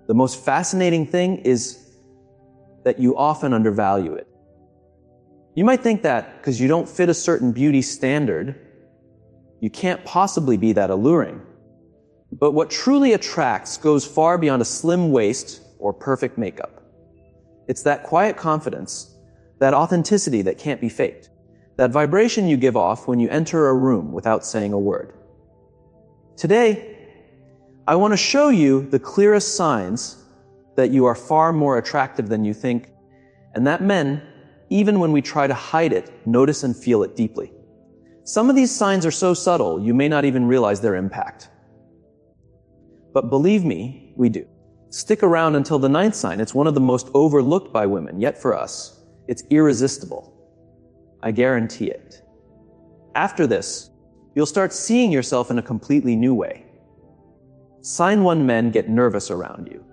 The most fascinating thing is that you often undervalue it. You might think that because you don't fit a certain beauty standard, you can't possibly be that alluring. But what truly attracts goes far beyond a slim waist or perfect makeup. It's that quiet confidence, that authenticity that can't be faked, that vibration you give off when you enter a room without saying a word. Today, I want to show you the clearest signs that you are far more attractive than you think, and that men, even when we try to hide it, notice and feel it deeply. Some of these signs are so subtle, you may not even realize their impact. But believe me, we do. Stick around until the 9th sign. It's one of the most overlooked by women, yet for us, it's irresistible. I guarantee it. After this, you'll start seeing yourself in a completely new way. Sign 1 men get nervous around you.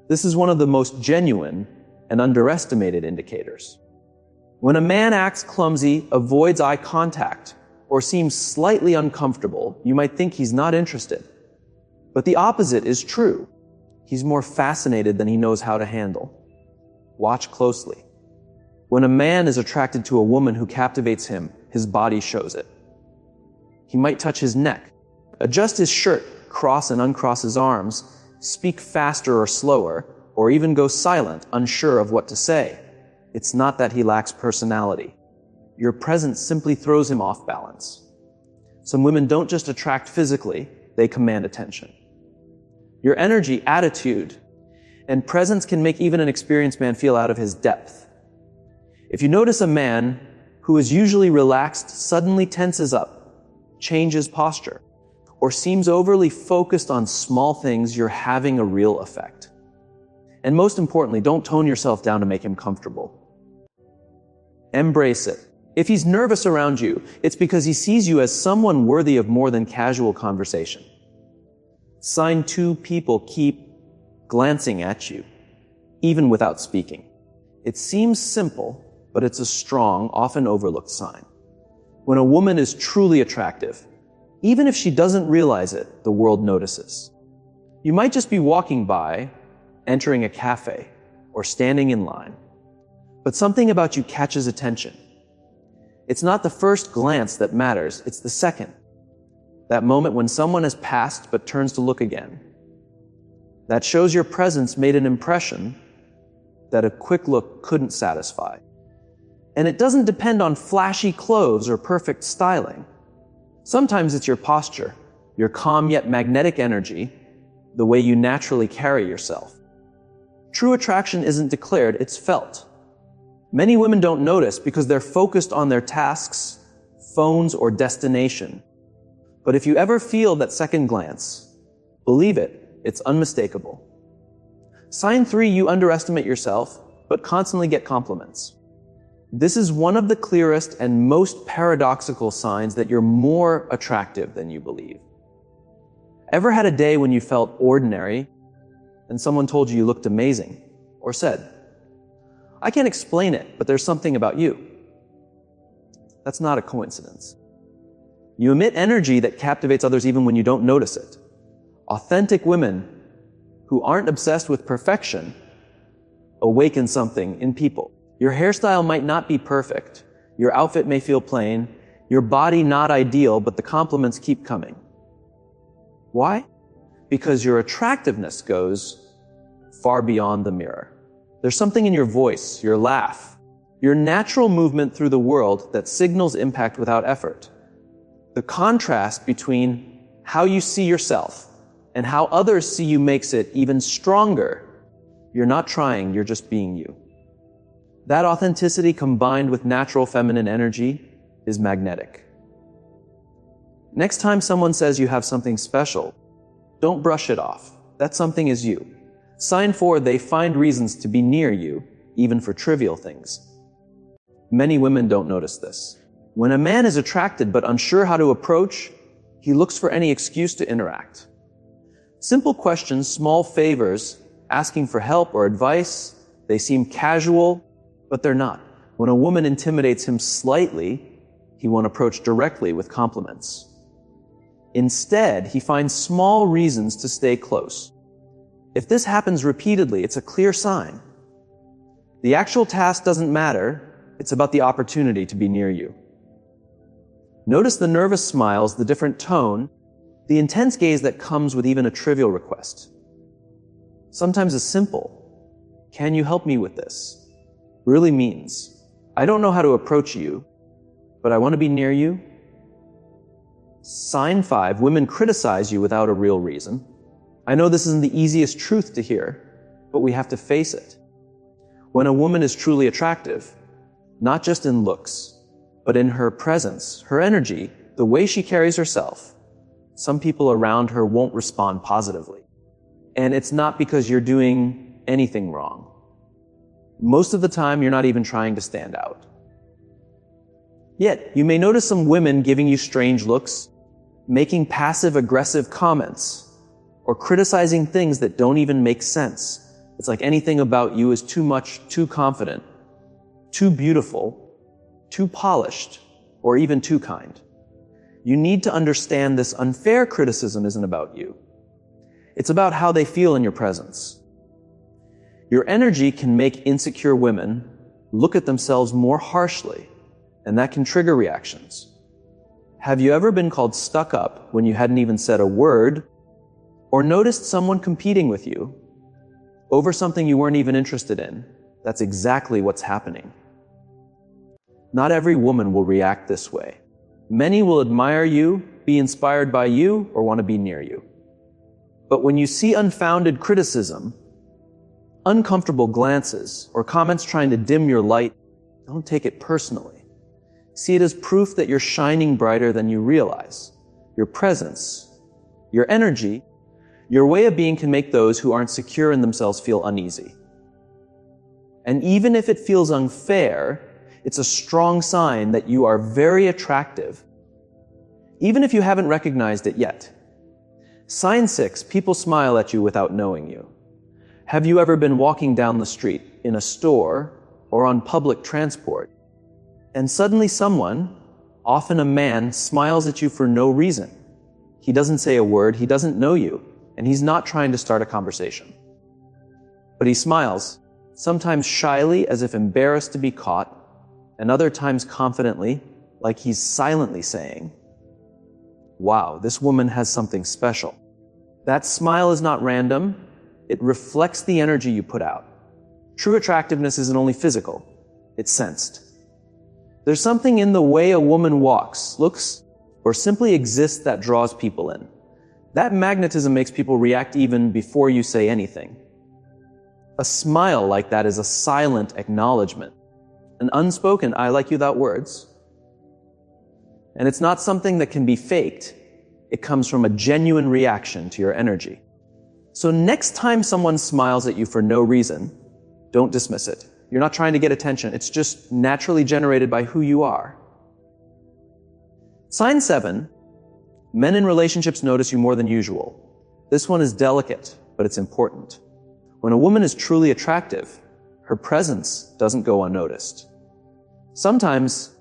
This is one of the most genuine and underestimated indicators. When a man acts clumsy, avoids eye contact, or seems slightly uncomfortable, you might think he's not interested. But the opposite is true. He's more fascinated than he knows how to handle. Watch closely. When a man is attracted to a woman who captivates him, his body shows it. He might touch his neck, adjust his shirt, cross and uncross his arms, speak faster or slower, or even go silent, unsure of what to say. It's not that he lacks personality. Your presence simply throws him off balance. Some women don't just attract physically, they command attention. Your energy, attitude, and presence can make even an experienced man feel out of his depth. If you notice a man who is usually relaxed suddenly tenses up, changes posture, or seems overly focused on small things, you're having a real effect. And most importantly, don't tone yourself down to make him comfortable. Embrace it. If he's nervous around you, it's because he sees you as someone worthy of more than casual conversation. Sign 2 people keep glancing at you, even without speaking. It seems simple, but it's a strong, often overlooked sign. When a woman is truly attractive, even if she doesn't realize it, the world notices. You might just be walking by, entering a cafe, or standing in line, but something about you catches attention. It's not the first glance that matters, it's the second. That moment when someone has passed but turns to look again. That shows your presence made an impression that a quick look couldn't satisfy. And it doesn't depend on flashy clothes or perfect styling. Sometimes it's your posture, your calm yet magnetic energy, the way you naturally carry yourself. True attraction isn't declared, it's felt. Many women don't notice because they're focused on their tasks, phones, or destination. But if you ever feel that second glance, believe it, it's unmistakable. Sign 3, you underestimate yourself, but constantly get compliments. This is one of the clearest and most paradoxical signs that you're more attractive than you believe. Ever had a day when you felt ordinary and someone told you looked amazing, or said, "I can't explain it, but there's something about you"? That's not a coincidence. You emit energy that captivates others even when you don't notice it. Authentic women who aren't obsessed with perfection awaken something in people. Your hairstyle might not be perfect. Your outfit may feel plain. Your body not ideal, but the compliments keep coming. Why? Because your attractiveness goes far beyond the mirror. There's something in your voice, your laugh, your natural movement through the world that signals impact without effort. The contrast between how you see yourself and how others see you makes it even stronger. You're not trying, you're just being you. That authenticity combined with natural feminine energy is magnetic. Next time someone says you have something special, don't brush it off. That something is you. Sign 4, they find reasons to be near you, even for trivial things. Many women don't notice this. When a man is attracted but unsure how to approach, he looks for any excuse to interact. Simple questions, small favors, asking for help or advice, they seem casual, but they're not. When a woman intimidates him slightly, he won't approach directly with compliments. Instead, he finds small reasons to stay close. If this happens repeatedly, it's a clear sign. The actual task doesn't matter, it's about the opportunity to be near you. Notice the nervous smiles, the different tone, the intense gaze that comes with even a trivial request. Sometimes a simple, "Can you help me with this?" really means, "I don't know how to approach you, but I want to be near you." Sign 5, women criticize you without a real reason. I know this isn't the easiest truth to hear, but we have to face it. When a woman is truly attractive, not just in looks, but in her presence, her energy, the way she carries herself, some people around her won't respond positively. And it's not because you're doing anything wrong. Most of the time, you're not even trying to stand out. Yet, you may notice some women giving you strange looks, making passive-aggressive comments, or criticizing things that don't even make sense. It's like anything about you is too much, too confident, too beautiful, too polished, or even too kind. You need to understand this unfair criticism isn't about you. It's about how they feel in your presence. Your energy can make insecure women look at themselves more harshly, and that can trigger reactions. Have you ever been called stuck up when you hadn't even said a word, or noticed someone competing with you over something you weren't even interested in? That's exactly what's happening. Not every woman will react this way. Many will admire you, be inspired by you, or want to be near you. But when you see unfounded criticism, uncomfortable glances, or comments trying to dim your light, don't take it personally. See it as proof that you're shining brighter than you realize. Your presence, your energy, your way of being can make those who aren't secure in themselves feel uneasy. And even if it feels unfair, it's a strong sign that you are very attractive, even if you haven't recognized it yet. Sign 6, people smile at you without knowing you. Have you ever been walking down the street, in a store, or on public transport, and suddenly someone, often a man, smiles at you for no reason? He doesn't say a word, he doesn't know you, and he's not trying to start a conversation. But he smiles, sometimes shyly as if embarrassed to be caught, and other times confidently, like he's silently saying, "Wow, this woman has something special." That smile is not random, it reflects the energy you put out. True attractiveness isn't only physical, it's sensed. There's something in the way a woman walks, looks, or simply exists that draws people in. That magnetism makes people react even before you say anything. A smile like that is a silent acknowledgement, an unspoken "I like you" without words. And it's not something that can be faked. It comes from a genuine reaction to your energy. So next time someone smiles at you for no reason, don't dismiss it. You're not trying to get attention. It's just naturally generated by who you are. Sign 7, men in relationships notice you more than usual. This one is delicate, but it's important. When a woman is truly attractive, her presence doesn't go unnoticed. Sometimes,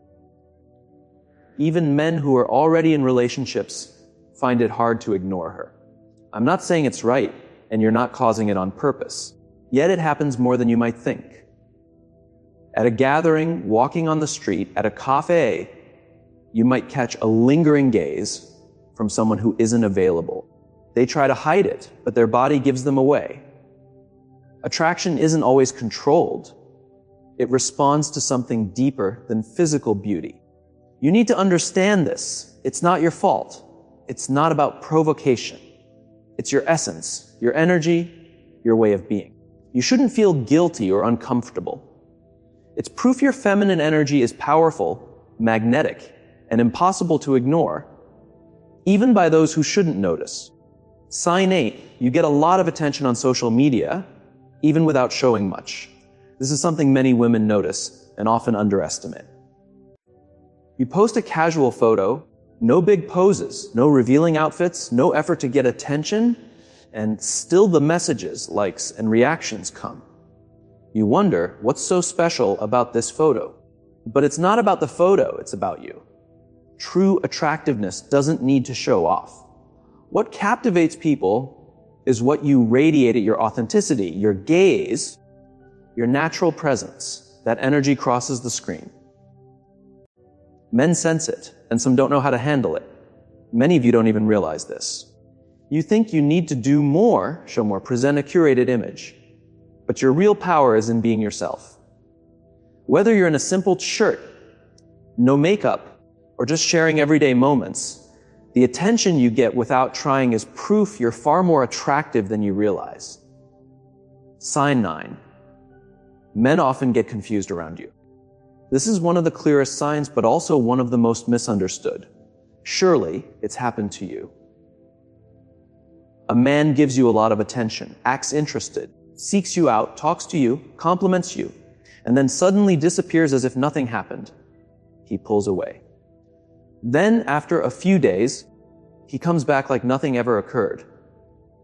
even men who are already in relationships find it hard to ignore her. I'm not saying it's right, and you're not causing it on purpose. Yet it happens more than you might think. At a gathering, walking on the street, at a cafe, you might catch a lingering gaze from someone who isn't available. They try to hide it, but their body gives them away. Attraction isn't always controlled. It responds to something deeper than physical beauty. You need to understand this. It's not your fault. It's not about provocation. It's your essence, your energy, your way of being. You shouldn't feel guilty or uncomfortable. It's proof your feminine energy is powerful, magnetic, and impossible to ignore, even by those who shouldn't notice. Sign 8, you get a lot of attention on social media, even without showing much. This is something many women notice and often underestimate. You post a casual photo, no big poses, no revealing outfits, no effort to get attention, and still the messages, likes, and reactions come. You wonder, what's so special about this photo? But it's not about the photo, it's about you. True attractiveness doesn't need to show off. What captivates people is what you radiate at your authenticity, your gaze, your natural presence. That energy crosses the screen. Men sense it, and some don't know how to handle it. Many of you don't even realize this. You think you need to do more, show more, present a curated image. But your real power is in being yourself. Whether you're in a simple shirt, no makeup, or just sharing everyday moments, the attention you get without trying is proof you're far more attractive than you realize. Sign 9. Men often get confused around you. This is one of the clearest signs, but also one of the most misunderstood. Surely, it's happened to you. A man gives you a lot of attention, acts interested, seeks you out, talks to you, compliments you, and then suddenly disappears as if nothing happened. He pulls away. Then, after a few days, he comes back like nothing ever occurred.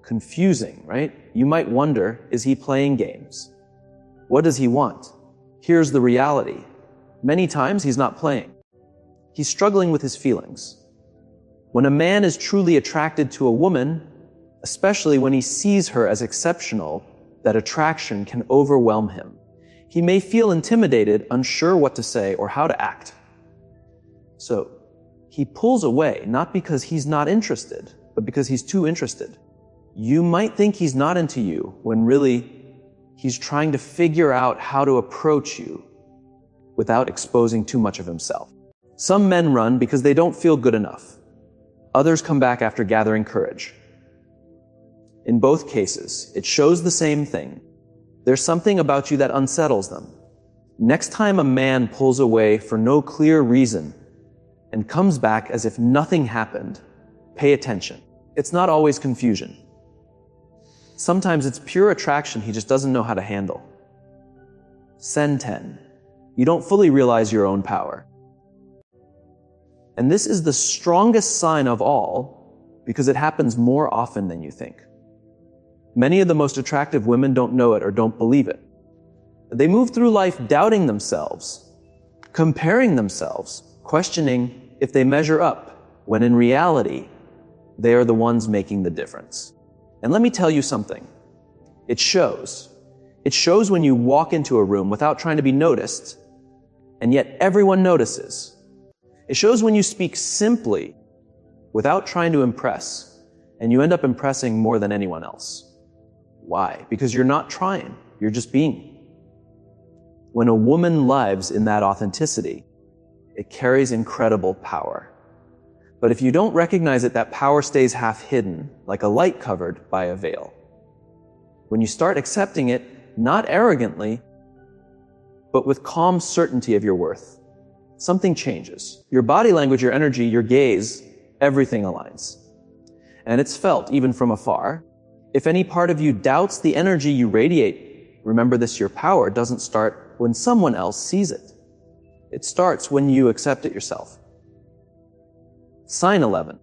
Confusing, right? You might wonder, is he playing games? What does he want? Here's the reality. Many times he's not playing. He's struggling with his feelings. When a man is truly attracted to a woman, especially when he sees her as exceptional, that attraction can overwhelm him. He may feel intimidated, unsure what to say or how to act. So, he pulls away, not because he's not interested, but because he's too interested. You might think he's not into you, when really, he's trying to figure out how to approach you without exposing too much of himself. Some men run because they don't feel good enough. Others come back after gathering courage. In both cases, it shows the same thing. There's something about you that unsettles them. Next time a man pulls away for no clear reason and comes back as if nothing happened, pay attention. It's not always confusion. Sometimes it's pure attraction he just doesn't know how to handle. Sen 10. You don't fully realize your own power. And this is the strongest sign of all because it happens more often than you think. Many of the most attractive women don't know it or don't believe it. They move through life doubting themselves, comparing themselves, questioning if they measure up, when in reality, they are the ones making the difference. And let me tell you something. It shows. It shows when you walk into a room without trying to be noticed, and yet everyone notices. It shows when you speak simply without trying to impress, and you end up impressing more than anyone else. Why? Because you're not trying, you're just being. When a woman lives in that authenticity, it carries incredible power. But if you don't recognize it, that power stays half hidden, like a light covered by a veil. When you start accepting it, not arrogantly, but with calm certainty of your worth, something changes. Your body language, your energy, your gaze, everything aligns. And it's felt even from afar. If any part of you doubts the energy you radiate, remember this, your power doesn't start when someone else sees it. It starts when you accept it yourself. Sign 11.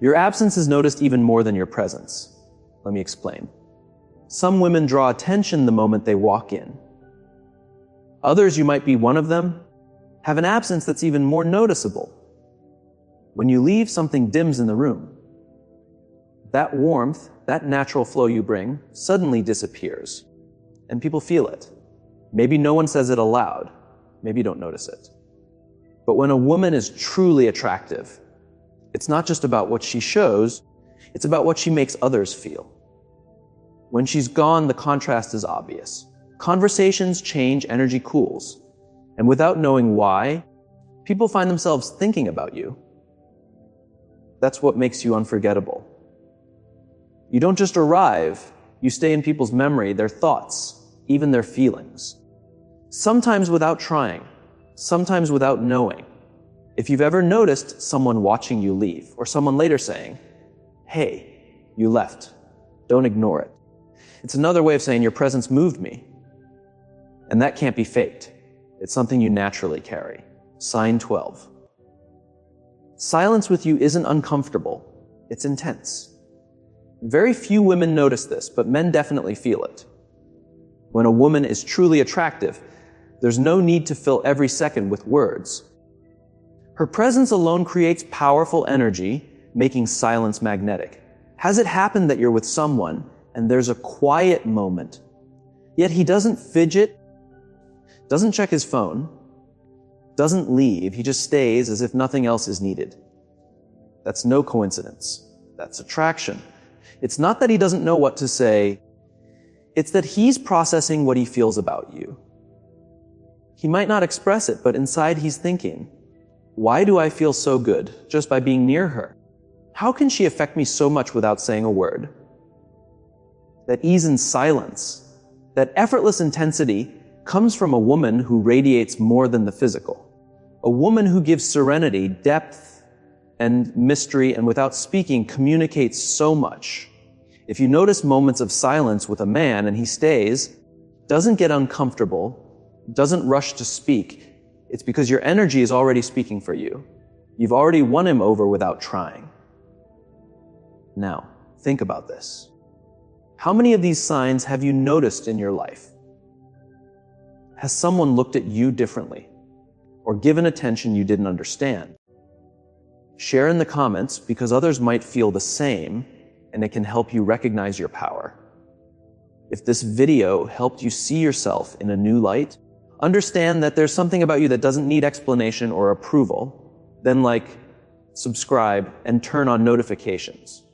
Your absence is noticed even more than your presence. Let me explain. Some women draw attention the moment they walk in. Others, you might be one of them, have an absence that's even more noticeable. When you leave, something dims in the room. That warmth, that natural flow you bring, suddenly disappears. And people feel it. Maybe no one says it aloud. Maybe you don't notice it. But when a woman is truly attractive, it's not just about what she shows, it's about what she makes others feel. When she's gone, the contrast is obvious. Conversations change, energy cools. And without knowing why, people find themselves thinking about you. That's what makes you unforgettable. You don't just arrive, you stay in people's memory, their thoughts, even their feelings. Sometimes without trying, sometimes without knowing. If you've ever noticed someone watching you leave, or someone later saying, "Hey, you left," don't ignore it. It's another way of saying your presence moved me. And that can't be faked. It's something you naturally carry. Sign 12. Silence with you isn't uncomfortable, it's intense. Very few women notice this, but men definitely feel it. When a woman is truly attractive, there's no need to fill every second with words. Her presence alone creates powerful energy, making silence magnetic. Has it happened that you're with someone and there's a quiet moment, yet he doesn't fidget, doesn't check his phone, doesn't leave, he just stays as if nothing else is needed? That's no coincidence. That's attraction. It's not that he doesn't know what to say, it's that he's processing what he feels about you. He might not express it, but inside he's thinking, why do I feel so good just by being near her? How can she affect me so much without saying a word? That ease in silence, that effortless intensity comes from a woman who radiates more than the physical. A woman who gives serenity, depth, and mystery, and without speaking communicates so much. If you notice moments of silence with a man and he stays, doesn't get uncomfortable, doesn't rush to speak, it's because your energy is already speaking for you. You've already won him over without trying. Now, think about this. How many of these signs have you noticed in your life? Has someone looked at you differently or given attention you didn't understand? Share in the comments because others might feel the same and it can help you recognize your power. If this video helped you see yourself in a new light, understand that there's something about you that doesn't need explanation or approval, then like, subscribe, and turn on notifications.